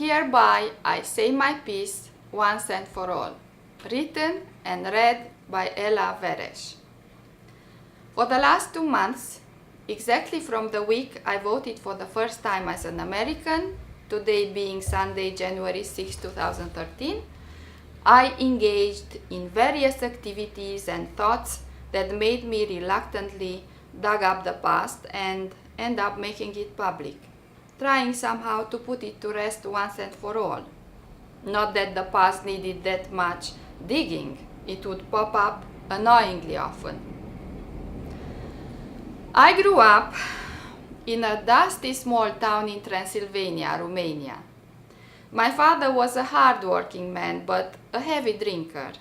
Hereby I say my piece once and for all. Written and read by EllaVeres. For the last 2 months, exactly from the week I voted for the first time as an American, today being Sunday, January 6, 2013, I engaged in various activities and thoughts that made me reluctantly dug up the past and end up making it public, trying somehow to put it to rest once and for all. Not that the past needed that much digging, it would pop up annoyingly often. I grew up in a dusty small town in Transylvania, Romania. My father was a hard-working man, but a heavy drinker.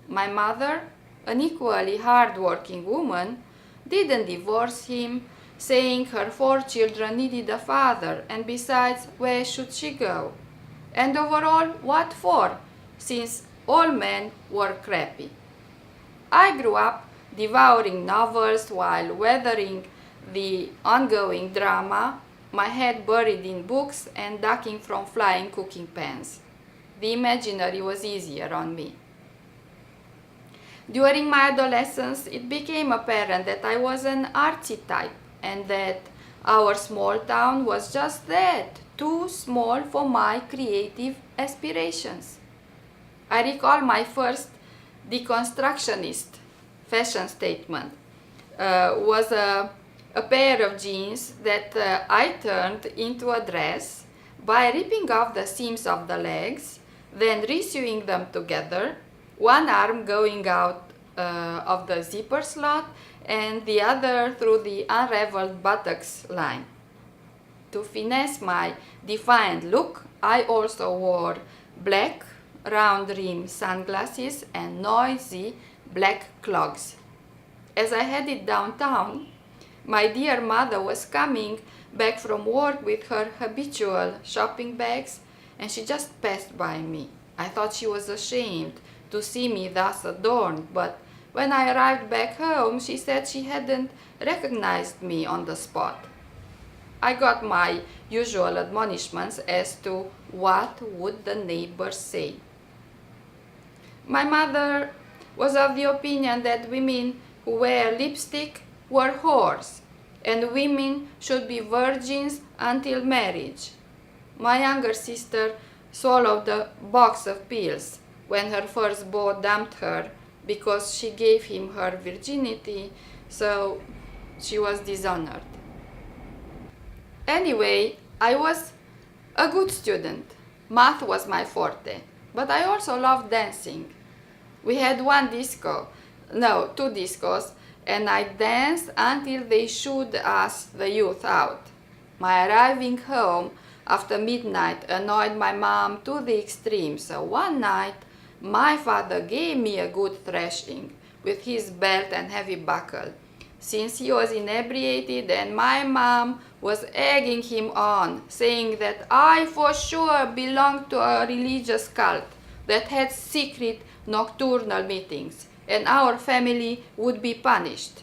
My mother, an equally hard-working woman, didn't divorce him, saying her 4 children needed a father, and besides, where should she go? And overall, what for, since all men were crappy. I grew up devouring novels while weathering the ongoing drama, my head buried in books and ducking from flying cooking pans. The imaginary was easier on me. During my adolescence, it became apparent that I was an artsy type and that our small town was just that, too small for my creative aspirations. I recall my first deconstructionist fashion statement was a pair of jeans that I turned into a dress by ripping off the seams of the legs, then resewing them together, one arm going out of the zipper slot and the other through the unraveled buttocks line. To finesse my defiant look, I also wore black round-rim sunglasses and noisy black clogs. As I headed downtown, my dear mother was coming back from work with her habitual shopping bags, and she just passed by me. I thought she was ashamed to see me thus adorned, but when I arrived back home, she said she hadn't recognized me on the spot. I got my usual admonishments as to what would the neighbors say. My mother was of the opinion that women who wear lipstick were whores, and women should be virgins until marriage. My younger sister swallowed a box of pills when her firstborn dumped her because she gave him her virginity, so she was dishonored. Anyway, I was a good student. Math was my forte, but I also loved dancing. We had 2 discos, and I danced until they shooed us, the youth, out. My arriving home after midnight annoyed my mom to the extreme, so one night my father gave me a good thrashing with his belt and heavy buckle, since he was inebriated and my mom was egging him on, saying that I for sure belonged to a religious cult that had secret nocturnal meetings, and our family would be punished.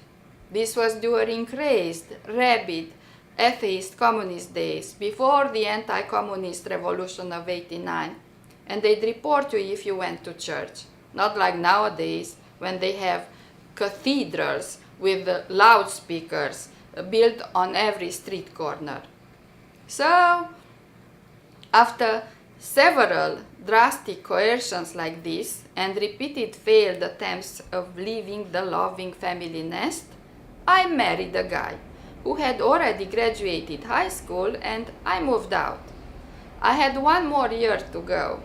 This was during crazed, rabid, atheist communist days, before the anti-communist revolution of '89, and they'd report you if you went to church, not like nowadays when they have cathedrals with loudspeakers built on every street corner. So, after several drastic coercions like this and repeated failed attempts of leaving the loving family nest, I married a guy who had already graduated high school, and I moved out. I had 1 more year to go.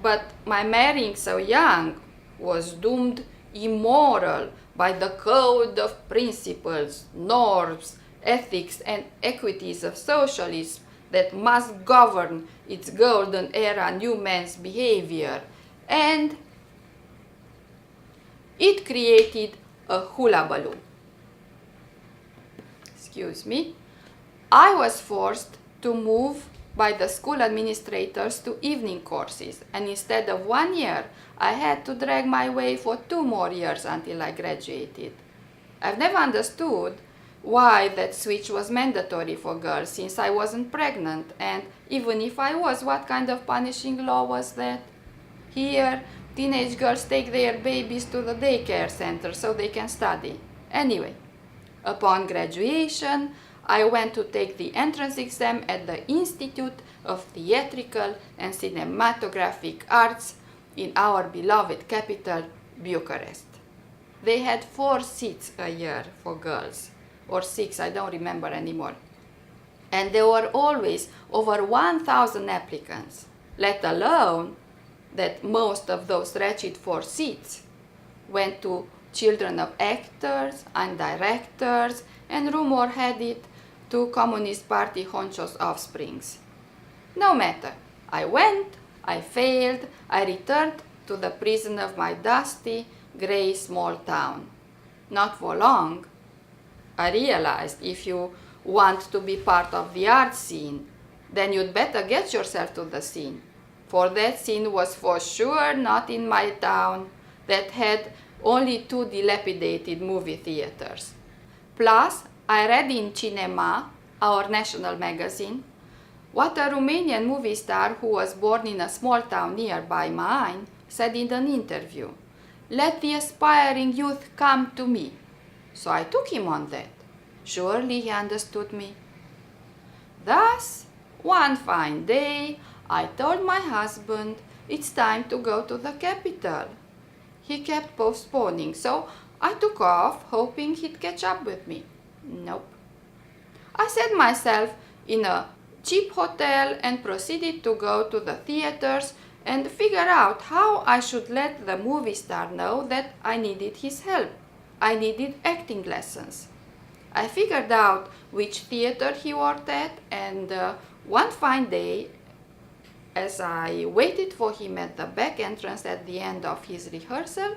But my marrying so young was doomed immoral by the code of principles, norms, ethics, and equities of socialism that must govern its golden era new man's behavior, and it created a hullabaloo. Excuse me. I was forced to move by the school administrators to evening courses, and instead of 1 year, I had to drag my way for 2 more years until I graduated. I've never understood why that switch was mandatory for girls since I wasn't pregnant, and even if I was, what kind of punishing law was that? Here, teenage girls take their babies to the daycare center so they can study. Anyway, upon graduation, I went to take the entrance exam at the Institute of Theatrical and Cinematographic Arts in our beloved capital, Bucharest. They had 4 seats a year for girls, or 6, I don't remember anymore. And there were always over 1,000 applicants, let alone that most of those wretched 4 seats went to children of actors and directors, and rumor had it to Communist Party honchos' offsprings. No matter, I went, I failed, I returned to the prison of my dusty, grey small town. Not for long. I realized if you want to be part of the art scene, then you'd better get yourself to the scene. For that scene was for sure not in my town that had only 2 dilapidated movie theaters. Plus, I read in Cinema, our national magazine, what a Romanian movie star who was born in a small town nearby mine said in an interview. Let the aspiring youth come to me. So I took him on that. Surely he understood me. Thus, one fine day, I told my husband it's time to go to the capital. He kept postponing, so I took off, hoping he'd catch up with me. Nope. I set myself in a cheap hotel and proceeded to go to the theaters and figure out how I should let the movie star know that I needed his help. I needed acting lessons. I figured out which theater he worked at, and one fine day, as I waited for him at the back entrance at the end of his rehearsal,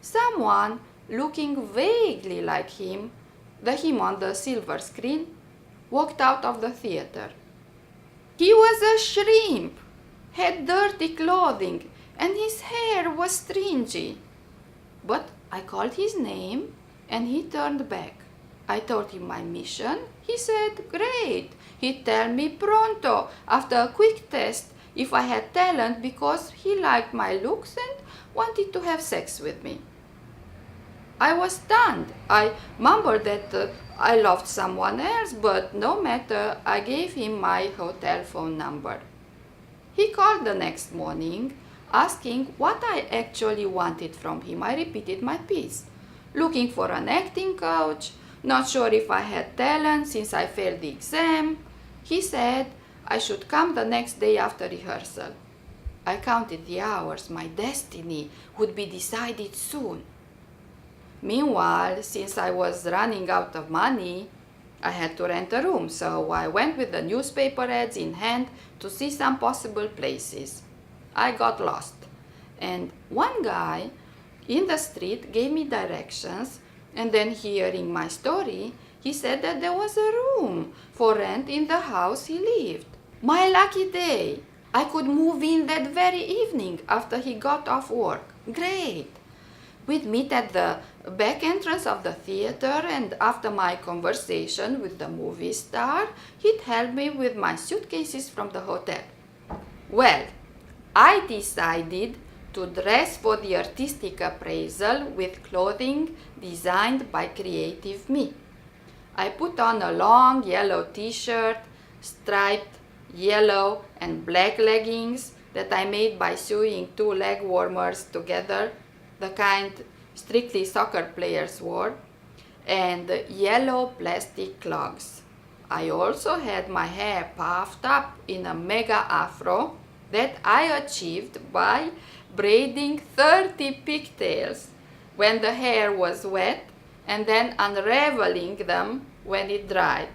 someone looking vaguely like him on the silver screen, walked out of the theater. He was a shrimp, had dirty clothing, and his hair was stringy. But I called his name, and he turned back. I told him my mission. He said, great. He'd tell me pronto, after a quick test, if I had talent, because he liked my looks and wanted to have sex with me. I was stunned. I mumbled that I loved someone else, but no matter, I gave him my hotel phone number. He called the next morning, asking what I actually wanted from him. I repeated my piece. Looking for an acting coach, not sure if I had talent since I failed the exam. He said I should come the next day after rehearsal. I counted the hours. My destiny would be decided soon. Meanwhile, since I was running out of money, I had to rent a room, so I went with the newspaper ads in hand to see some possible places. I got lost, and one guy in the street gave me directions, and then hearing my story, he said that there was a room for rent in the house he lived. My lucky day! I could move in that very evening after he got off work. Great! We'd meet at the back entrance of the theater, and after my conversation with the movie star, he'd help me with my suitcases from the hotel. Well, I decided to dress for the artistic appraisal with clothing designed by creative me. I put on a long yellow t-shirt, striped yellow and black leggings that I made by sewing 2 leg warmers together, the kind strictly soccer players wore, and yellow plastic clogs. I also had my hair puffed up in a mega afro that I achieved by braiding 30 pigtails when the hair was wet and then unraveling them when it dried.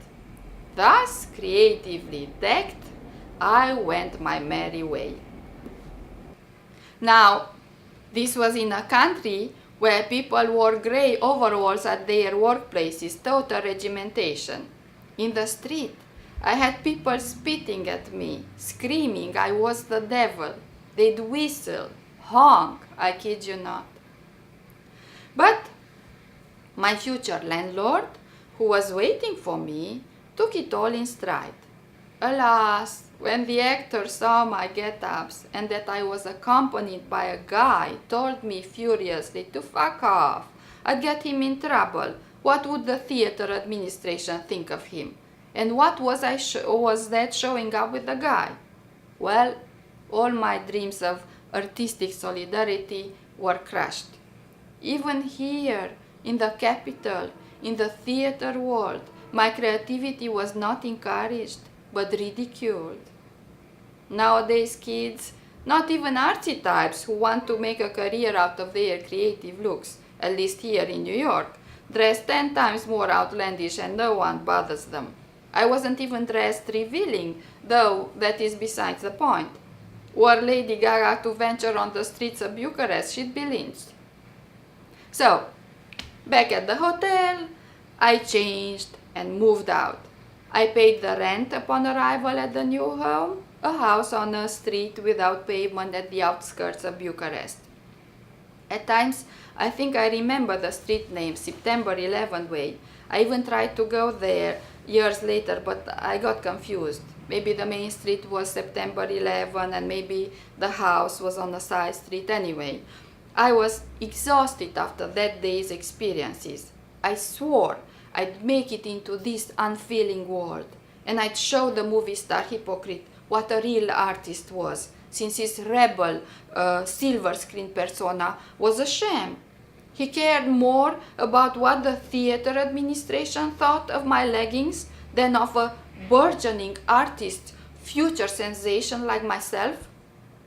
Thus, creatively decked, I went my merry way. Now, this was in a country where people wore grey overalls at their workplaces, total regimentation. In the street, I had people spitting at me, screaming I was the devil. They'd whistle, honk, I kid you not. But my future landlord who was waiting for me, took it all in stride. Alas, when the actor saw my get-ups and that I was accompanied by a guy, told me furiously to fuck off. I'd get him in trouble. What would the theater administration think of him? And what was that showing up with the guy? Well, all my dreams of artistic solidarity were crushed. Even here, in the capital, in the theater world, my creativity was not encouraged, but ridiculed. Nowadays, kids, not even artsy types who want to make a career out of their creative looks, at least here in New York, dress 10 times more outlandish and no one bothers them. I wasn't even dressed revealing, though that is besides the point. Were Lady Gaga to venture on the streets of Bucharest, she'd be lynched. So, back at the hotel, I changed and moved out. I paid the rent upon arrival at the new home, a house on a street without pavement at the outskirts of Bucharest. At times, I think I remember the street name, September 11 Way. I even tried to go there years later, but I got confused. Maybe the main street was September 11 and maybe the house was on a side street anyway. I was exhausted after that day's experiences. I swore I'd make it into this unfeeling world, and I'd show the movie star hypocrite what a real artist was, since his rebel, silver screen persona was a sham. He cared more about what the theater administration thought of my leggings than of a burgeoning artist, future sensation like myself.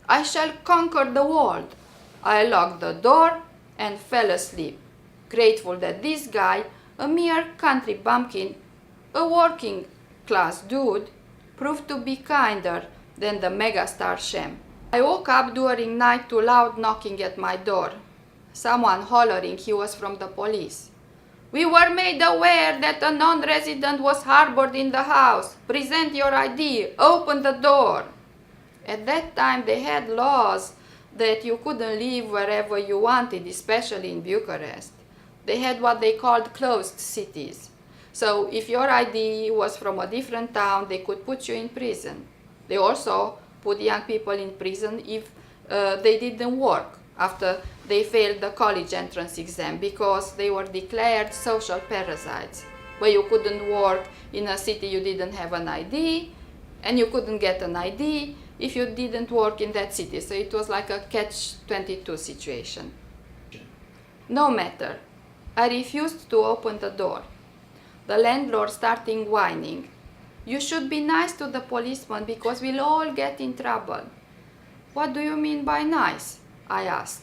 I shall conquer the world. I locked the door and fell asleep, grateful that this guy, a mere country bumpkin, a working class dude, proved to be kinder than the megastar sham. I woke up during night to loud knocking at my door. Someone hollering he was from the police. We were made aware that a non-resident was harbored in the house. Present your ID. Open the door. At that time they had laws that you couldn't live wherever you wanted, especially in Bucharest. They had what they called closed cities. So if your ID was from a different town, they could put you in prison. They also put young people in prison if they didn't work after they failed the college entrance exam because they were declared social parasites, where you couldn't work in a city you didn't have an ID, and you couldn't get an ID if you didn't work in that city. So it was like a catch-22 situation. No matter. I refused to open the door. The landlord started whining. You should be nice to the policeman because we'll all get in trouble. What do you mean by nice? I asked.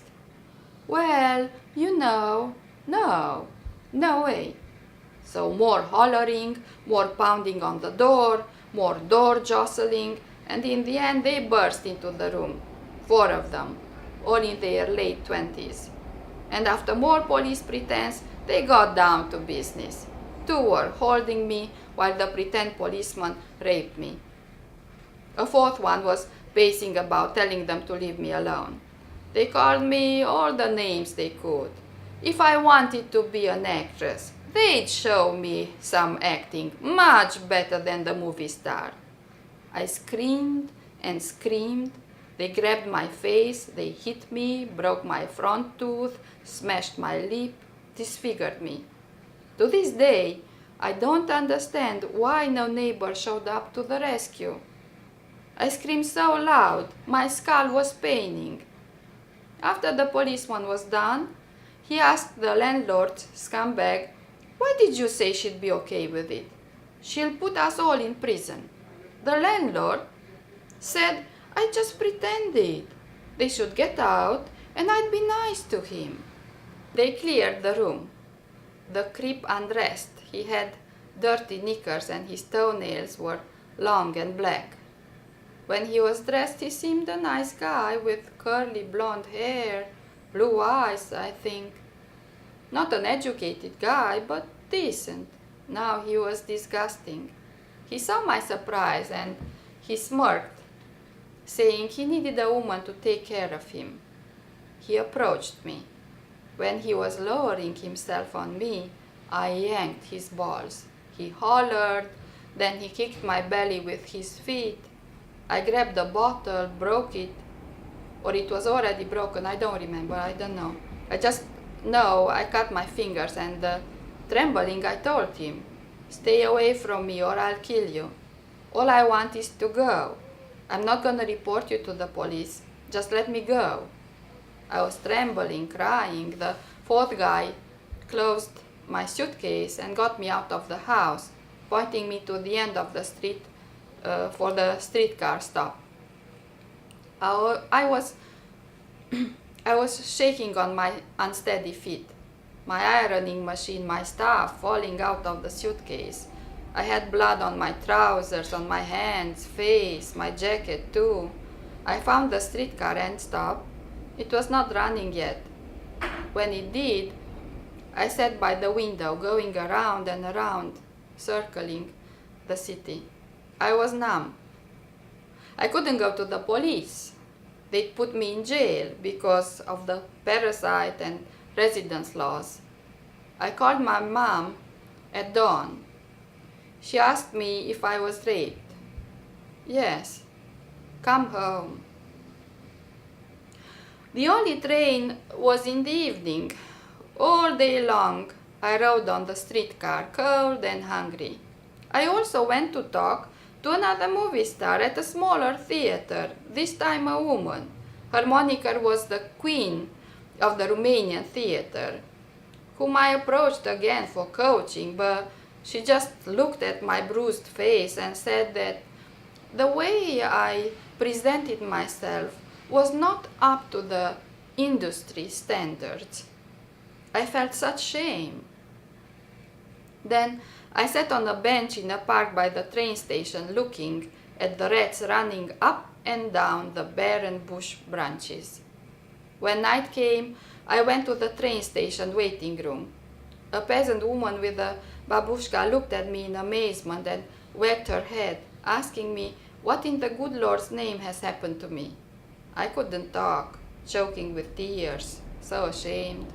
Well, you know, no way. So more hollering, more pounding on the door, more door jostling, and in the end they burst into the room, 4 of them, all in their late 20s. And after more police pretense, they got down to business. 2 were holding me while the pretend policeman raped me. A 4th one was pacing about, telling them to leave me alone. They called me all the names they could. If I wanted to be an actress, they'd show me some acting much better than the movie star. I screamed and screamed. They grabbed my face, they hit me, broke my front tooth, smashed my lip, disfigured me. To this day, I don't understand why no neighbor showed up to the rescue. I screamed so loud, my skull was paining. After the policeman was done, he asked the landlord, scumbag, why did you say she'd be okay with it? She'll put us all in prison. The landlord said, I just pretended. They should get out and I'd be nice to him. They cleared the room. The creep undressed. He had dirty knickers and his toenails were long and black. When he was dressed, he seemed a nice guy with curly blonde hair, blue eyes, I think. Not an educated guy, but decent. Now he was disgusting. He saw my surprise and he smirked, saying he needed a woman to take care of him. He approached me. When he was lowering himself on me, I yanked his balls. He hollered, then he kicked my belly with his feet. I grabbed the bottle, broke it, or it was already broken, I don't remember, I don't know. I just know I cut my fingers and trembling I told him, "Stay away from me or I'll kill you. All I want is to go. I'm not gonna report you to the police, just let me go." I was trembling, crying. The fourth guy closed my suitcase and got me out of the house, pointing me to the end of the street for the streetcar stop. I was I was shaking on my unsteady feet, my ironing machine, my stuff falling out of the suitcase. I had blood on my trousers, on my hands, face, my jacket too. I found the streetcar and stopped. It was not running yet. When it did, I sat by the window, going around and around, circling the city. I was numb. I couldn't go to the police. They'd put me in jail because of the parasite and residence laws. I called my mom at dawn. She asked me if I was raped. Yes. Come home. The only train was in the evening. All day long, I rode on the streetcar, cold and hungry. I also went to talk to another movie star at a smaller theater, this time a woman. Her moniker was the Queen of the Romanian theater, whom I approached again for coaching, but she just looked at my bruised face and said that the way I presented myself was not up to the industry standards. I felt such shame. Then I sat on a bench in a park by the train station looking at the rats running up and down the barren bush branches. When night came, I went to the train station waiting room. A peasant woman with a babushka looked at me in amazement and wagged her head, asking me what in the good Lord's name has happened to me. I couldn't talk, choking with tears, so ashamed.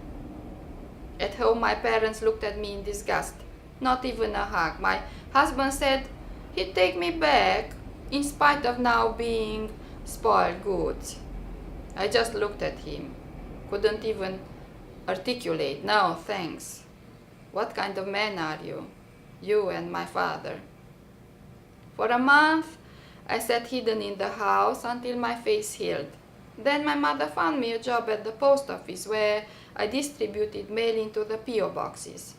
At home, my parents looked at me in disgust. Not even a hug. My husband said he'd take me back, in spite of now being spoiled goods. I just looked at him. Couldn't even articulate, "No, thanks." What kind of man are you? You and my father. For a month, I sat hidden in the house until my face healed. Then my mother found me a job at the post office where I distributed mail into the P.O. boxes.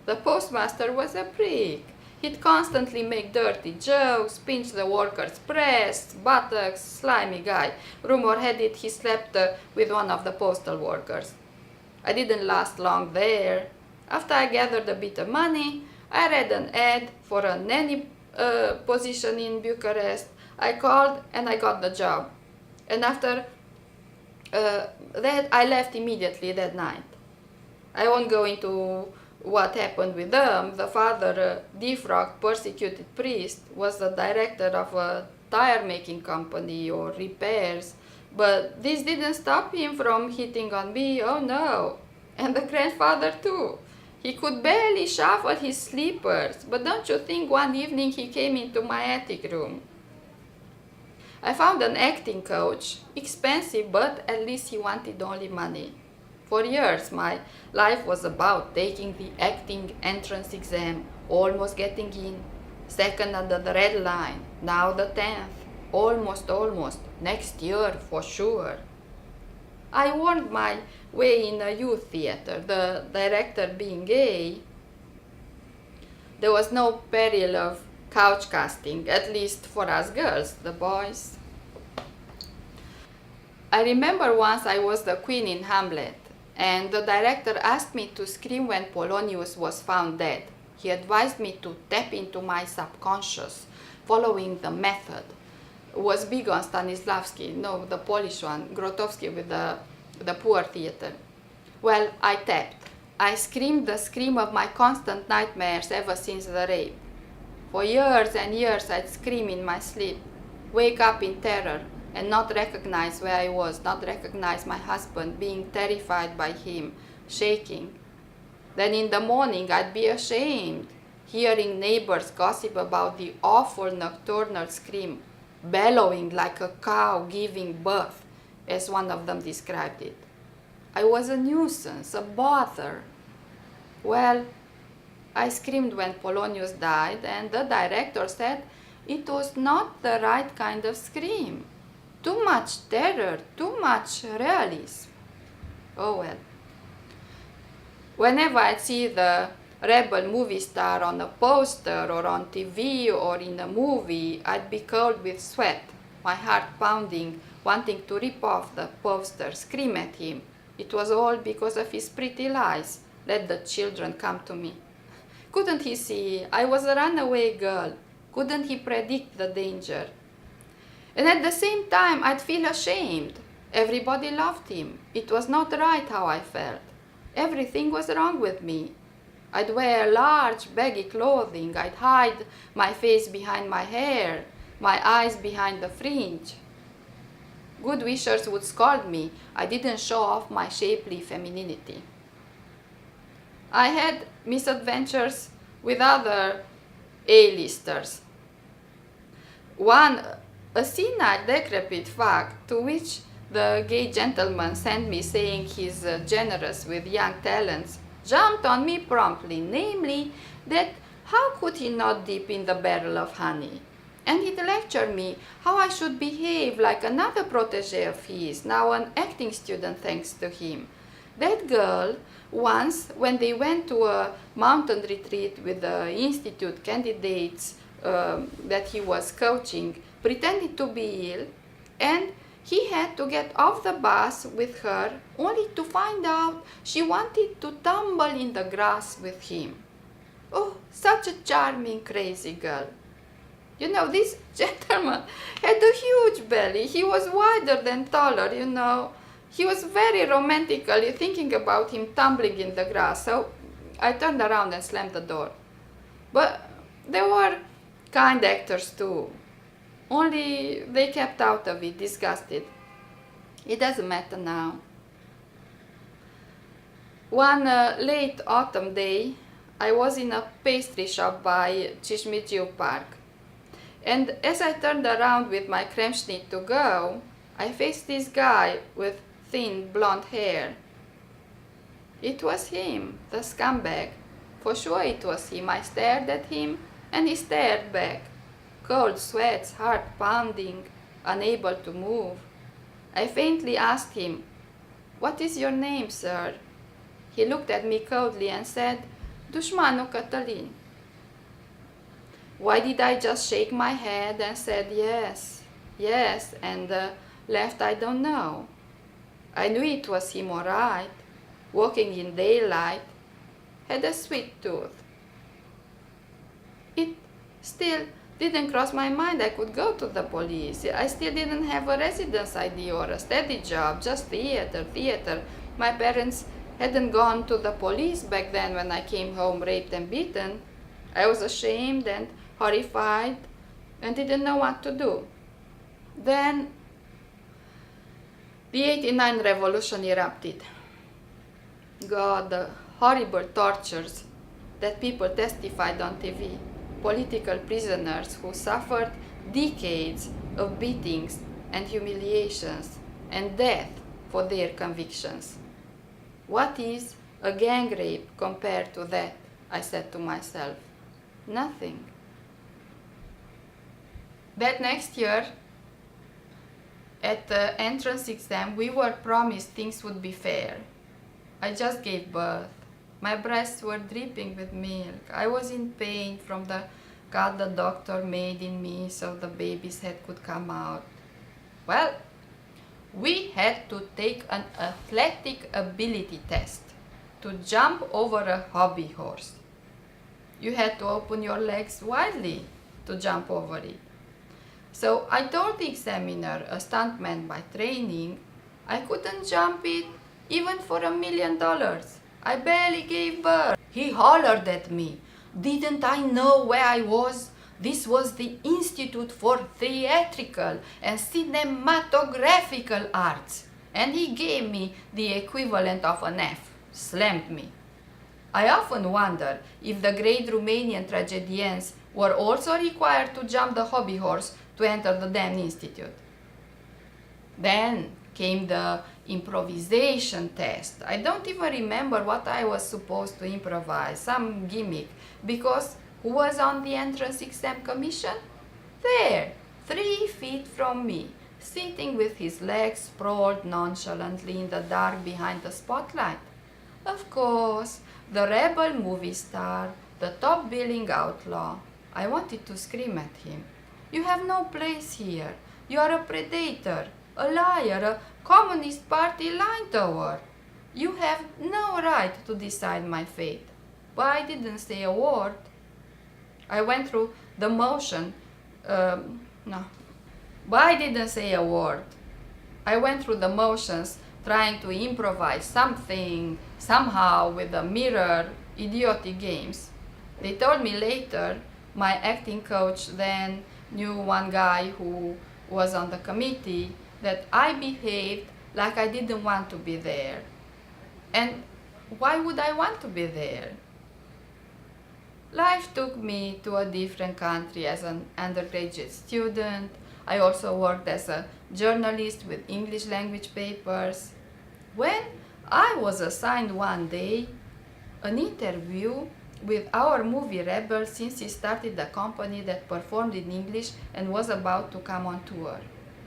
The postmaster was a prick. He'd constantly make dirty jokes, pinch the workers' breasts, buttocks, slimy guy. Rumor had it he slept with one of the postal workers. I didn't last long there. After I gathered a bit of money, I read an ad for a nanny position in Bucharest. I called and I got the job. And after that, I left immediately that night. I won't go into what happened with them. The father, defrocked, persecuted priest, was the director of a tire-making company or repairs. But this didn't stop him from hitting on me, oh no. And the grandfather too. He could barely shuffle his slippers, but don't you think one evening he came into my attic room. I found an acting coach, expensive, but at least he wanted only money. For years, my life was about taking the acting entrance exam, almost getting in, second under the red line, now the 10th, almost, next year for sure. I worked my way in a youth theater, the director being gay. There was no peril of couch casting, at least for us girls, the boys. I remember once I was the queen in Hamlet, and the director asked me to scream when Polonius was found dead. He advised me to tap into my subconscious, following the method. Was big on Stanislavski, no, the Polish one, Grotowski with the poor theater. Well, I tapped. I screamed the scream of my constant nightmares ever since the rape. For years and years I'd scream in my sleep, wake up in terror, and not recognize where I was, not recognize my husband, being terrified by him, shaking. Then in the morning I'd be ashamed, hearing neighbors gossip about the awful nocturnal scream, bellowing like a cow giving birth, as one of them described it. I was a nuisance, a bother. Well, I screamed when Polonius died, and the director said it was not the right kind of scream. Too much terror, too much realism. Oh well. Whenever I see the rebel movie star on a poster or on TV or in a movie, I'd be cold with sweat, my heart pounding, wanting to rip off the poster, scream at him. It was all because of his pretty lies. Let the children come to me. Couldn't he see I was a runaway girl? Couldn't he predict the danger? And at the same time, I'd feel ashamed. Everybody loved him. It was not right how I felt. Everything was wrong with me. I'd wear large, baggy clothing. I'd hide my face behind my hair, my eyes behind the fringe. Good wishers would scold me. I didn't show off my shapely femininity. I had misadventures with other A-listers. One, a senile, decrepit fuck to which the gay gentleman sent me saying he's generous with young talents, jumped on me promptly, namely that how could he not dip in the barrel of honey? And he'd lecture me how I should behave like another protege of his, now an acting student thanks to him. That girl, once, when they went to a mountain retreat with the institute candidates that he was coaching, pretended to be ill, and he had to get off the bus with her only to find out she wanted to tumble in the grass with him. Oh, such a charming, crazy girl. You know, this gentleman had a huge belly. He was wider than taller, you know. He was very romantically thinking about him tumbling in the grass, so I turned around and slammed the door. But there were kind actors too. Only they kept out of it, disgusted. It doesn't matter now. One late autumn day, I was in a pastry shop by Cismigiu Park. And as I turned around with my Kremschnitt to go, I faced this guy with thin blonde hair. It was him, the scumbag. For sure it was him. I stared at him and he stared back. Cold sweats, heart pounding, unable to move. I faintly asked him, "What is your name, sir?" He looked at me coldly and said, "Dușmanul Cătălin." Why did I just shake my head and said yes, yes, and left I don't know. I knew it was him all right, walking in daylight, had a sweet tooth. It still didn't cross my mind I could go to the police. I still didn't have a residence ID or a steady job, just theater. My parents hadn't gone to the police back then when I came home raped and beaten. I was ashamed and horrified and didn't know what to do. Then the '89 revolution erupted. God, the horrible tortures that people testified on TV. Political prisoners who suffered decades of beatings and humiliations and death for their convictions. What is a gang rape compared to that? I said to myself. Nothing. That next year, at the entrance exam, we were promised things would be fair. I just gave birth. My breasts were dripping with milk. I was in pain from the cut the doctor made in me so the baby's head could come out. Well, we had to take an athletic ability test to jump over a hobby horse. You had to open your legs widely to jump over it. So I told the examiner, a stuntman by training, I couldn't jump it even for $1 million. I barely gave birth. He hollered at me. Didn't I know where I was? This was the Institute for Theatrical and Cinematographical Arts. And he gave me the equivalent of an F. Slammed me. I often wonder if the great Romanian tragedians were also required to jump the hobby horse to enter the damn institute. Then came the improvisation test. I don't even remember what I was supposed to improvise, some gimmick, because who was on the entrance exam commission? There, 3 feet from me, sitting with his legs sprawled nonchalantly in the dark behind the spotlight. Of course, the rebel movie star, the top billing outlaw. I wanted to scream at him. You have no place here. You are a predator, a liar, a Communist Party line tower. You have no right to decide my fate. But I didn't say a word. I went through the motion. But I didn't say a word. I went through the motions trying to improvise something, somehow, with the mirror, idiotic games. They told me later, my acting coach then knew one guy who was on the committee, that I behaved like I didn't want to be there. And why would I want to be there? Life took me to a different country as an undergraduate student. I also worked as a journalist with English language papers. When I was assigned one day an interview with our movie rebel since he started a company that performed in English and was about to come on tour.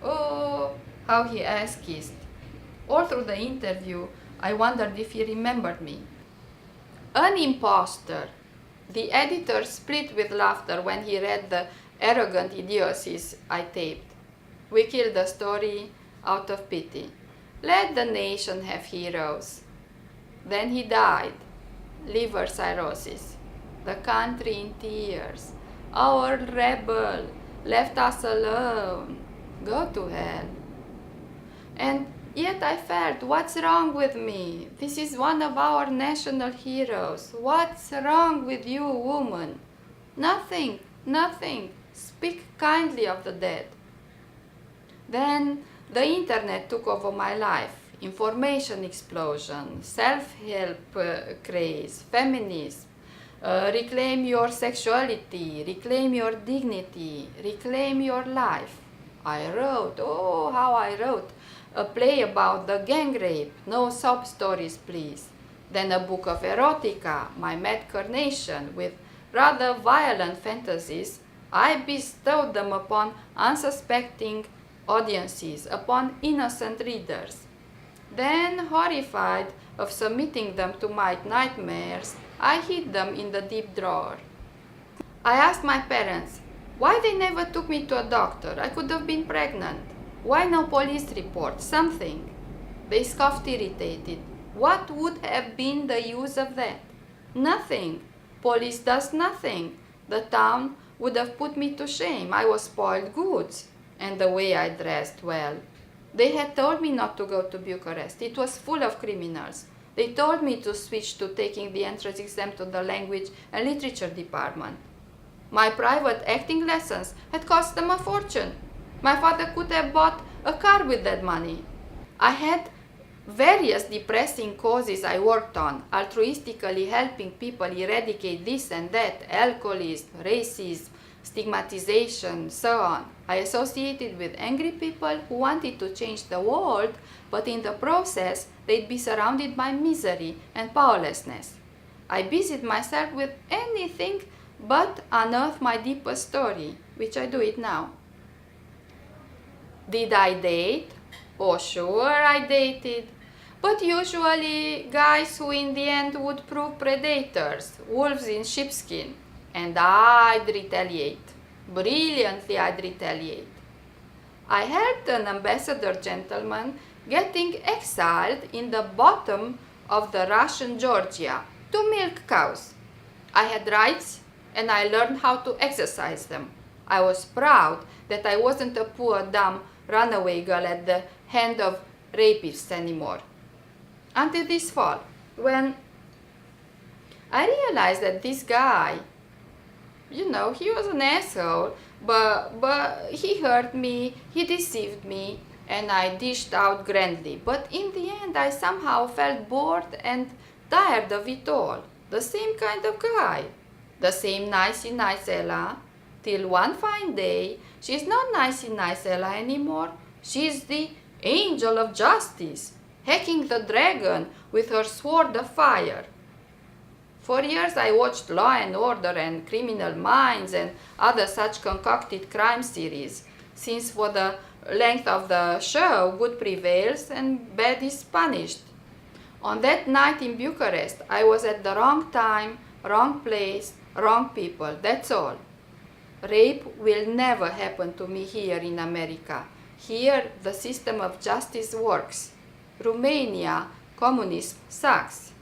Oh, how he ass-kissed. All through the interview, I wondered if he remembered me. An imposter. The editor split with laughter when he read the arrogant idiocies I taped. We killed the story out of pity. Let the nation have heroes. Then he died. Liver cirrhosis. The country in tears. Our rebel left us alone. Go to hell. And yet I felt, what's wrong with me? This is one of our national heroes. What's wrong with you, woman? Nothing, nothing. Speak kindly of the dead. Then the internet took over my life. Information explosion, self-help craze, feminism, reclaim your sexuality, reclaim your dignity, reclaim your life. I wrote, oh how I wrote, a play about the gang rape, no sob stories please. Then a book of erotica, my mad carnation, with rather violent fantasies. I bestowed them upon unsuspecting audiences, upon innocent readers. Then, horrified of submitting them to my nightmares, I hid them in the deep drawer. I asked my parents why they never took me to a doctor. I could have been pregnant. Why no police report? Something. They scoffed irritated. What would have been the use of that? Nothing. Police does nothing. The town would have put me to shame. I was spoiled goods. And the way I dressed, well. They had told me not to go to Bucharest. It was full of criminals. They told me to switch to taking the entrance exam to the language and literature department. My private acting lessons had cost them a fortune. My father could have bought a car with that money. I had various depressing causes I worked on, altruistically helping people eradicate this and that, alcoholism, racism, stigmatization, so on. I associated with angry people who wanted to change the world, but in the process, they'd be surrounded by misery and powerlessness. I busied myself with anything but unearth my deepest story, which I do it now. Did I date? Oh, sure, I dated. But usually guys who in the end would prove predators, wolves in sheepskin. And I'd retaliate. Brilliantly, I'd retaliate. I helped an ambassador gentleman getting exiled in the bottom of the Russian Georgia to milk cows. I had rights and I learned how to exercise them. I was proud that I wasn't a poor, dumb runaway girl at the hand of rapists anymore. Until this fall, when I realized that this guy, you know, he was an asshole, but he hurt me, he deceived me, and I dished out grandly. But in the end, I somehow felt bored and tired of it all. the same kind of guy, the same nice Ella, till one fine day she's not nice Ella anymore. She's the angel of justice, hacking the dragon with her sword of fire. For years I watched Law and Order and Criminal Minds and other such concocted crime series, since for the length of the show good prevails and bad is punished. On that night in Bucharest, I was at the wrong time, wrong place, wrong people, that's all. Rape will never happen to me here in America. Here the system of justice works. Romania, communism sucks.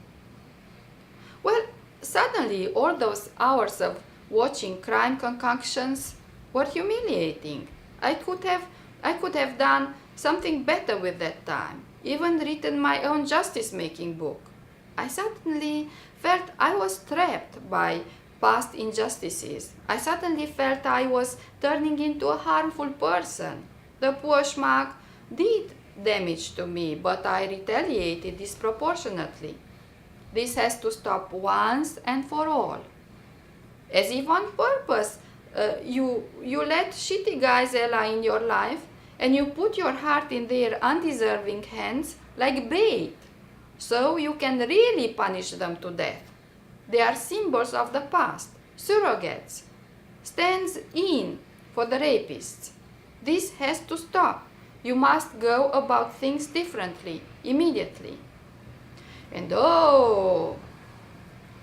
Well, suddenly all those hours of watching crime concoctions were humiliating. I could have done something better with that time, even written my own justice-making book. I suddenly felt I was trapped by past injustices. I suddenly felt I was turning into a harmful person. The poor schmuck did damage to me, but I retaliated disproportionately. This has to stop once and for all. As if on purpose, you let shitty guys, Ella, in your life, and you put your heart in their undeserving hands like bait, so you can really punish them to death. They are symbols of the past, surrogates, stands in for the rapists. This has to stop. You must go about things differently, immediately. And oh,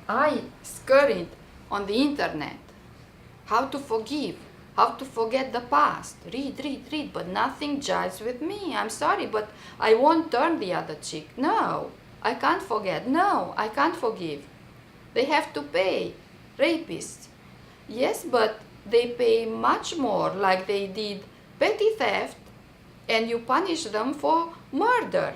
I scurried on the internet. How to forgive, how to forget the past. Read, but nothing jives with me. I'm sorry, but I won't turn the other cheek. No, I can't forget. No, I can't forgive. They have to pay. Rapists. Yes, but they pay much more, like they did petty theft, and you punish them for murder.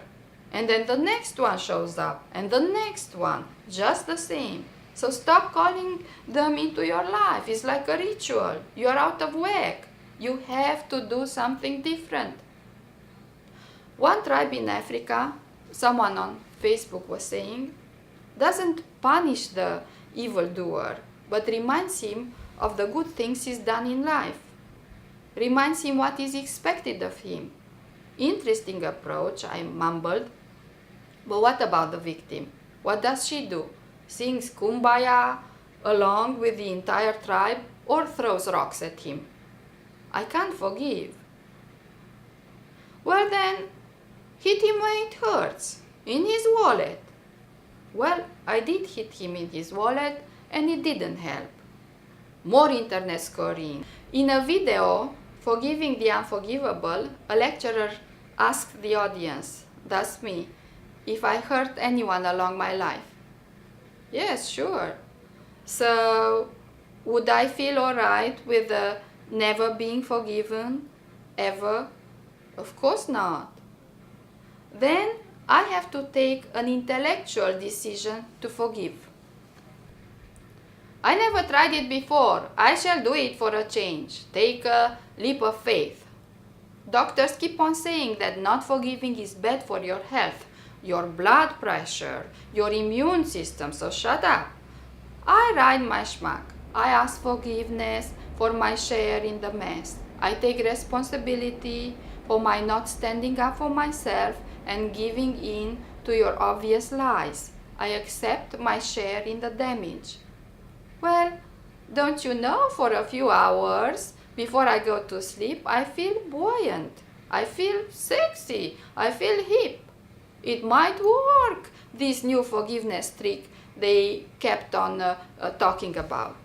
And then the next one shows up, and the next one, just the same. So stop calling them into your life. It's like a ritual. You're out of whack. You have to do something different. One tribe in Africa, someone on Facebook was saying, doesn't punish the evildoer, but reminds him of the good things he's done in life. Reminds him what is expected of him. Interesting approach, I mumbled. But what about the victim? What does she do? Sings Kumbaya along with the entire tribe or throws rocks at him? I can't forgive. Well then, hit him where it hurts, in his wallet. Well, I did hit him in his wallet and it didn't help. More internet scurrying. In a video, Forgiving the Unforgivable, a lecturer asked the audience, that's me, if I hurt anyone along my life. Yes, sure. So, would I feel alright with never being forgiven? Ever? Of course not. Then I have to take an intellectual decision to forgive. I never tried it before. I shall do it for a change. Take a leap of faith. Doctors keep on saying that not forgiving is bad for your health, your blood pressure, your immune system, so shut up. I ride my schmuck. I ask forgiveness for my share in the mess. I take responsibility for my not standing up for myself and giving in to your obvious lies. I accept my share in the damage. Well, don't you know, for a few hours before I go to sleep, I feel buoyant. I feel sexy. I feel hip. It might work, this new forgiveness trick they kept on talking about.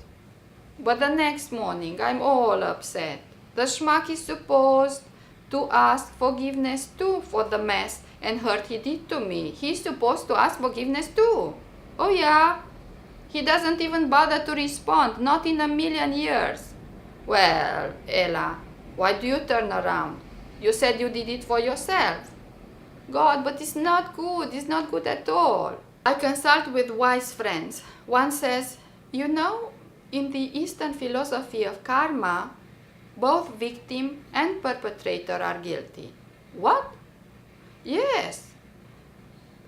But the next morning, I'm all upset. The schmuck is supposed to ask forgiveness too for the mess and hurt he did to me. He's supposed to ask forgiveness too. Oh yeah? He doesn't even bother to respond, not in a million years. Well, Ella, why do you turn around? You said you did it for yourself. God, but it's not good. It's not good at all. I consult with wise friends. One says, you know, in the Eastern philosophy of karma, both victim and perpetrator are guilty. What? Yes.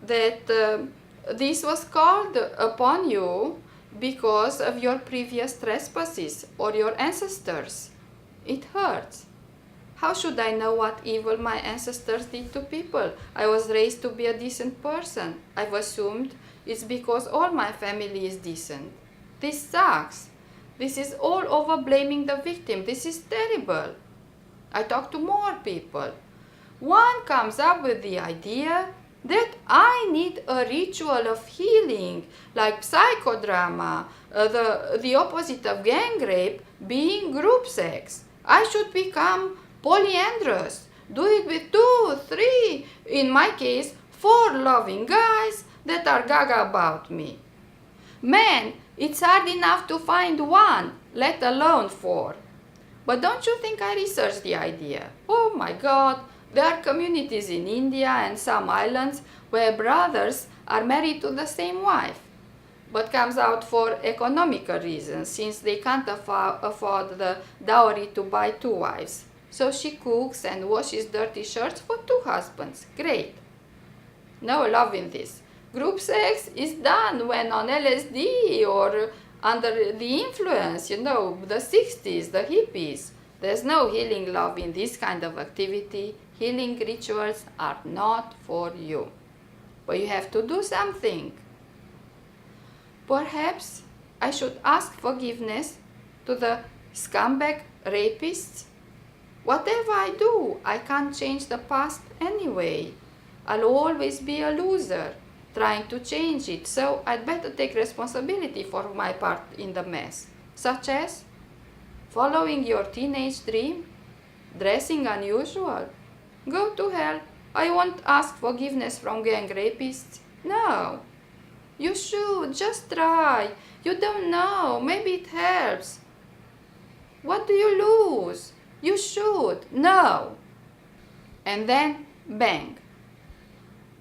That This was called upon you because of your previous trespasses or your ancestors. It hurts. How should I know what evil my ancestors did to people? I was raised to be a decent person. I've assumed it's because all my family is decent. This sucks. This is all over blaming the victim. This is terrible. I talk to more people. One comes up with the idea that I need a ritual of healing, like psychodrama, the opposite of gang rape being group sex. I should become polyandrous, do it with 2, 3, in my case, 4 loving guys that are gaga about me. Man, it's hard enough to find one, let alone 4. But don't you think I researched the idea? Oh my God, there are communities in India and some islands where brothers are married to the same wife, but comes out for economical reasons since they can't afford the dowry to buy 2 wives. So she cooks and washes dirty shirts for 2 husbands. Great. No love in this. Group sex is done when on LSD or under the influence, the 60s, the hippies. There's no healing love in this kind of activity. Healing rituals are not for you. But you have to do something. Perhaps I should ask forgiveness to the scumbag rapists. Whatever I do, I can't change the past anyway. I'll always be a loser trying to change it, so I'd better take responsibility for my part in the mess, such as following your teenage dream, dressing unusual. Go to hell. I won't ask forgiveness from gang rapists. No. You should. Just try. You don't know. Maybe it helps. What do you lose? You should. No. And then, bang.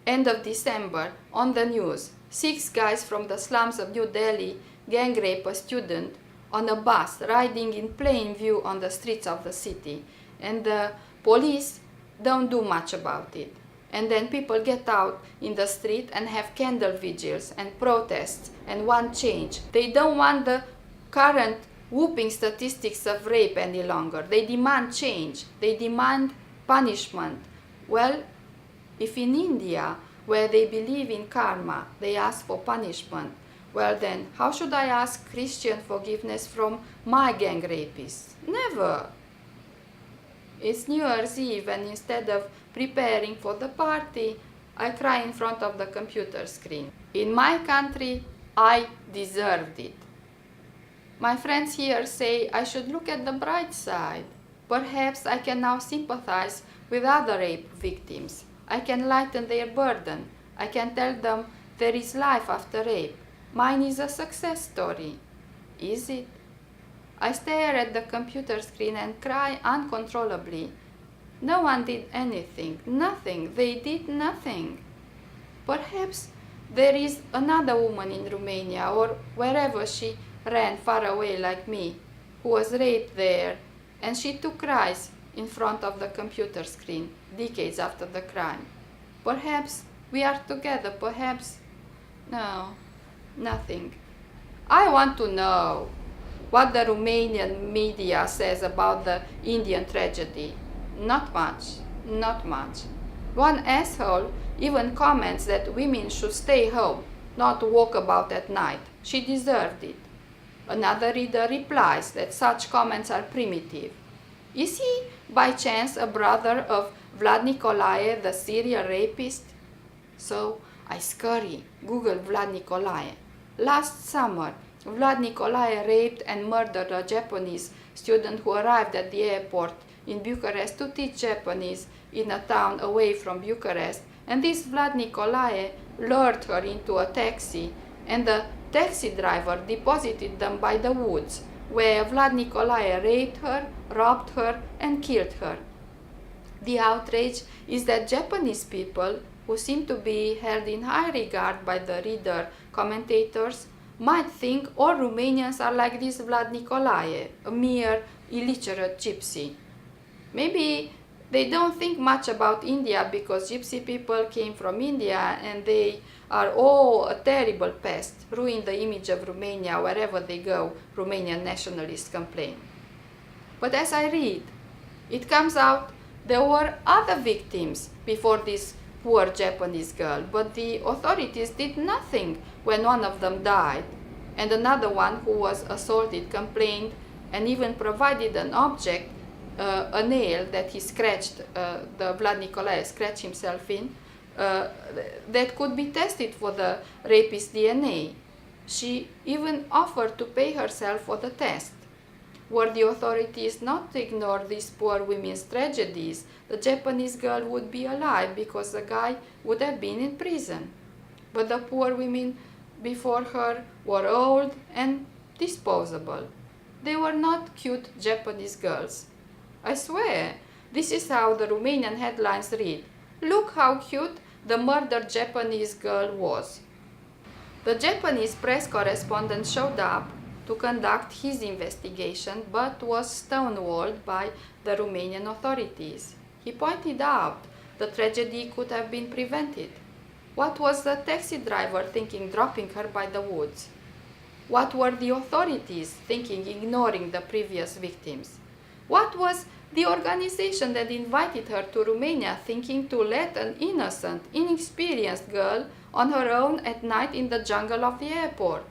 End of December, on the news, 6 guys from the slums of New Delhi gang rape a student on a bus riding in plain view on the streets of the city. And the police don't do much about it. And then people get out in the street and have candle vigils and protests and want change. They don't want the current whooping statistics of rape any longer. They demand change. They demand punishment. Well, if in India, where they believe in karma, they ask for punishment, well then, how should I ask Christian forgiveness from my gang rapists? Never. It's New Year's Eve, and instead of preparing for the party, I cry in front of the computer screen. In my country, I deserved it. My friends here say I should look at the bright side. Perhaps I can now sympathize with other rape victims. I can lighten their burden. I can tell them there is life after rape. Mine is a success story. Is it? I stare at the computer screen and cry uncontrollably. No one did anything. Nothing. They did nothing. Perhaps there is another woman in Romania or wherever she ran far away like me, who was raped there, and she too cries in front of the computer screen, decades after the crime. Perhaps we are together, perhaps... No, nothing. I want to know what the Romanian media says about the Indian tragedy. Not much, not much. One asshole even comments that women should stay home, not walk about at night. She deserved it. Another reader replies that such comments are primitive. Is he, by chance, a brother of Vlad Nicolae, the serial rapist? So I scurry, Google Vlad Nicolae. Last summer, Vlad Nicolae raped and murdered a Japanese student who arrived at the airport in Bucharest to teach Japanese in a town away from Bucharest, and this Vlad Nicolae lured her into a taxi, and the taxi driver deposited them by the woods, where Vlad Nicolae raped her, robbed her, and killed her. The outrage is that Japanese people, who seem to be held in high regard by the reader commentators, might think all Romanians are like this Vlad Nicolae, a mere illiterate gypsy. Maybe They don't think much about India because gypsy people came from India and they are all a terrible pest, ruin the image of Romania wherever they go, Romanian nationalists complain. But as I read, it comes out there were other victims before this poor Japanese girl, but the authorities did nothing when one of them died, and another one who was assaulted complained and even provided an object, a nail that he scratched, the Vlad Nicolae scratched himself in, that could be tested for the rapist's DNA. She even offered to pay herself for the test. Were the authorities not to ignore these poor women's tragedies, the Japanese girl would be alive because the guy would have been in prison. But the poor women before her were old and disposable. They were not cute Japanese girls. I swear, this is how the Romanian headlines read. Look how cute the murdered Japanese girl was. The Japanese press correspondent showed up to conduct his investigation but was stonewalled by the Romanian authorities. He pointed out the tragedy could have been prevented. What was the taxi driver thinking dropping her by the woods? What were the authorities thinking ignoring the previous victims? What was the organization that invited her to Romania thinking to let an innocent, inexperienced girl on her own at night in the jungle of the airport?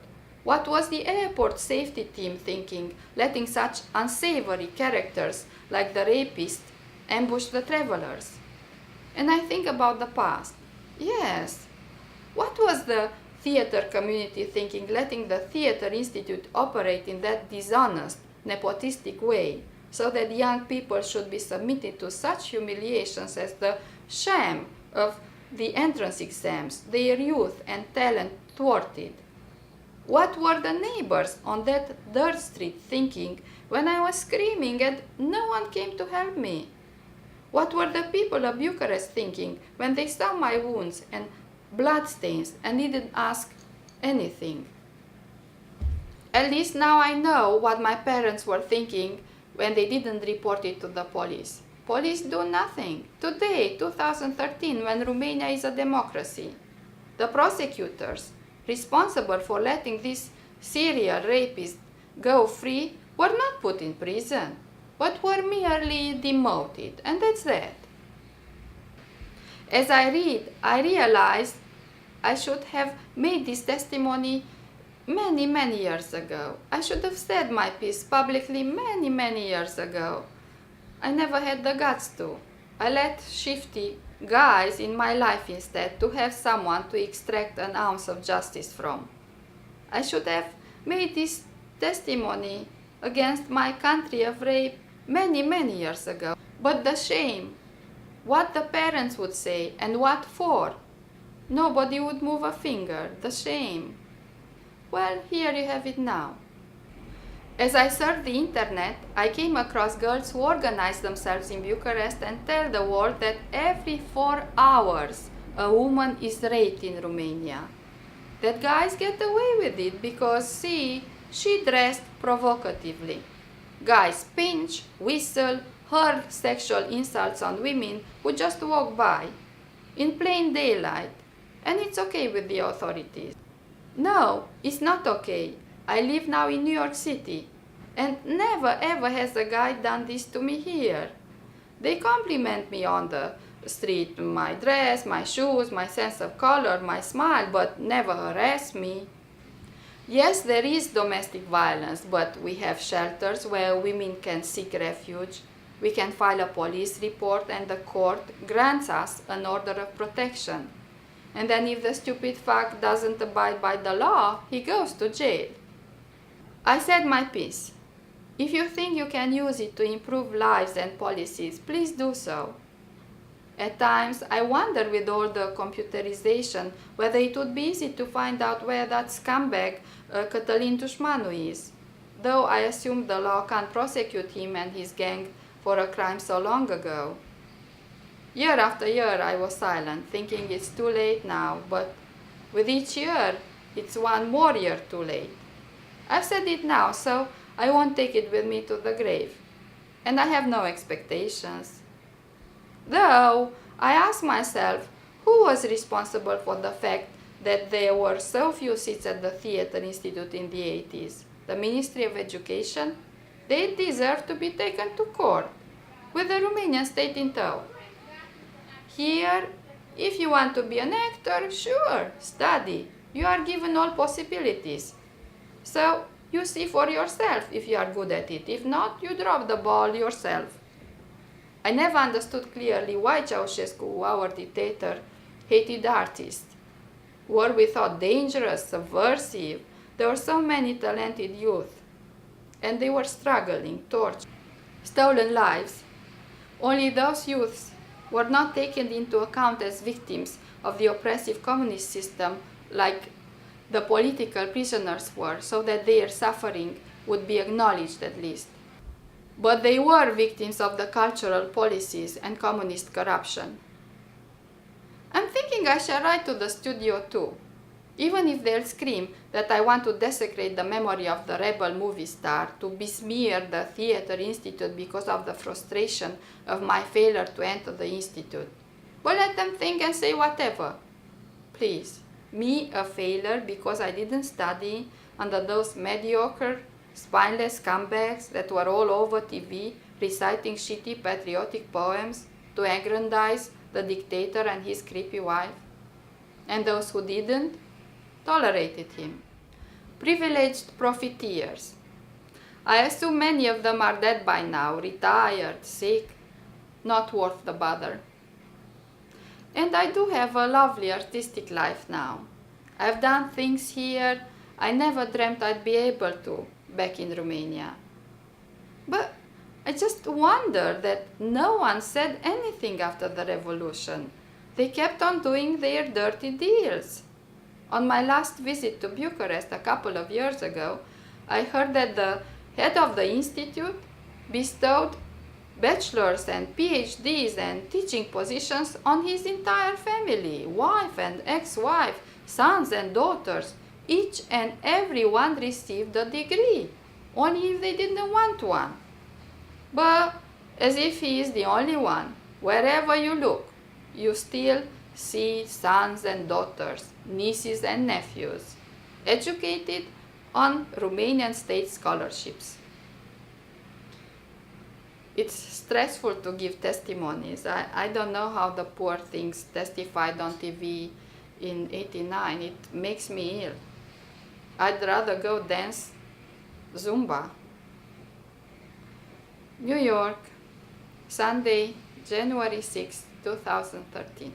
What was the airport safety team thinking, letting such unsavory characters like the rapist ambush the travelers? And I think about the past. Yes, what was the theater community thinking, letting the Theater Institute operate in that dishonest, nepotistic way, so that young people should be submitted to such humiliations as the sham of the entrance exams, their youth and talent thwarted? What were the neighbors on that dirt street thinking when I was screaming and no one came to help me? What were the people of Bucharest thinking when they saw my wounds and bloodstains and didn't ask anything? At least now I know what my parents were thinking when they didn't report it to the police. Police do nothing. Today, 2013, when Romania is a democracy, the prosecutors responsible for letting this serial rapist go free were not put in prison, but were merely demoted, and that's that. As I read, I realized I should have made this testimony many years ago. I should have said my piece publicly many years ago. I never had the guts to. I let shifty guys in my life instead to have someone to extract an ounce of justice from. I should have made this testimony against my country of rape many years ago. But the shame, what the parents would say and what for? Nobody would move a finger. The shame. Well, here you have it now. As I surfed the internet, I came across girls who organize themselves in Bucharest and tell the world that every 4 hours a woman is raped in Romania. That guys get away with it because, see, she dressed provocatively. Guys pinch, whistle, hurl sexual insults on women who just walk by, in plain daylight, and it's okay with the authorities. No, it's not okay. I live now in New York City, and never ever has a guy done this to me here. They compliment me on the street, my dress, my shoes, my sense of color, my smile, but never harass me. Yes, there is domestic violence, but we have shelters where women can seek refuge. We can file a police report and the court grants us an order of protection. And then if the stupid fuck doesn't abide by the law, he goes to jail. I said my piece. If you think you can use it to improve lives and policies, please do so. At times, I wonder with all the computerization whether it would be easy to find out where that scumbag Cătălin Dușmanu is, though I assume the law can't prosecute him and his gang for a crime so long ago. Year after year I was silent, thinking it's too late now, but with each year, it's one more year too late. I've said it now, so I won't take it with me to the grave. And I have no expectations. Though I ask myself, who was responsible for the fact that there were so few seats at the Theatre Institute in the 80s? The Ministry of Education? They deserve to be taken to court, with the Romanian state in tow. Here, if you want to be an actor, sure, study. You are given all possibilities. So, you see for yourself if you are good at it. If not, you drop the ball yourself. I never understood clearly why Ceausescu, our dictator, hated artists. Were we thought dangerous, subversive? There were so many talented youth, and they were struggling, tortured, stolen lives. Only those youths were not taken into account as victims of the oppressive communist system like the political prisoners were, so that their suffering would be acknowledged at least. But they were victims of the cultural policies and communist corruption. I'm thinking I shall write to the studio too, even if they'll scream that I want to desecrate the memory of the rebel movie star, to besmear the Theatre Institute because of the frustration of my failure to enter the institute. But let them think and say whatever. Please, me a failure because I didn't study under those mediocre, spineless scumbags that were all over TV reciting shitty patriotic poems to aggrandize the dictator and his creepy wife. And those who didn't tolerated him. Privileged profiteers. I assume many of them are dead by now, retired, sick, not worth the bother. And I do have a lovely artistic life now. I've done things here I never dreamt I'd be able to back in Romania. But I just wonder that no one said anything after the revolution. They kept on doing their dirty deals. On my last visit to Bucharest a couple of years ago, I heard that the head of the institute bestowed bachelor's and PhDs and teaching positions on his entire family, wife and ex-wife, sons and daughters. Each and every one received a degree, only if they didn't want one. But as if he is the only one, wherever you look, you still see sons and daughters, nieces and nephews, educated on Romanian state scholarships. It's stressful to give testimonies. I don't know how the poor things testified on TV in '89. It makes me ill. I'd rather go dance Zumba. New York, Sunday, January 6, 2013.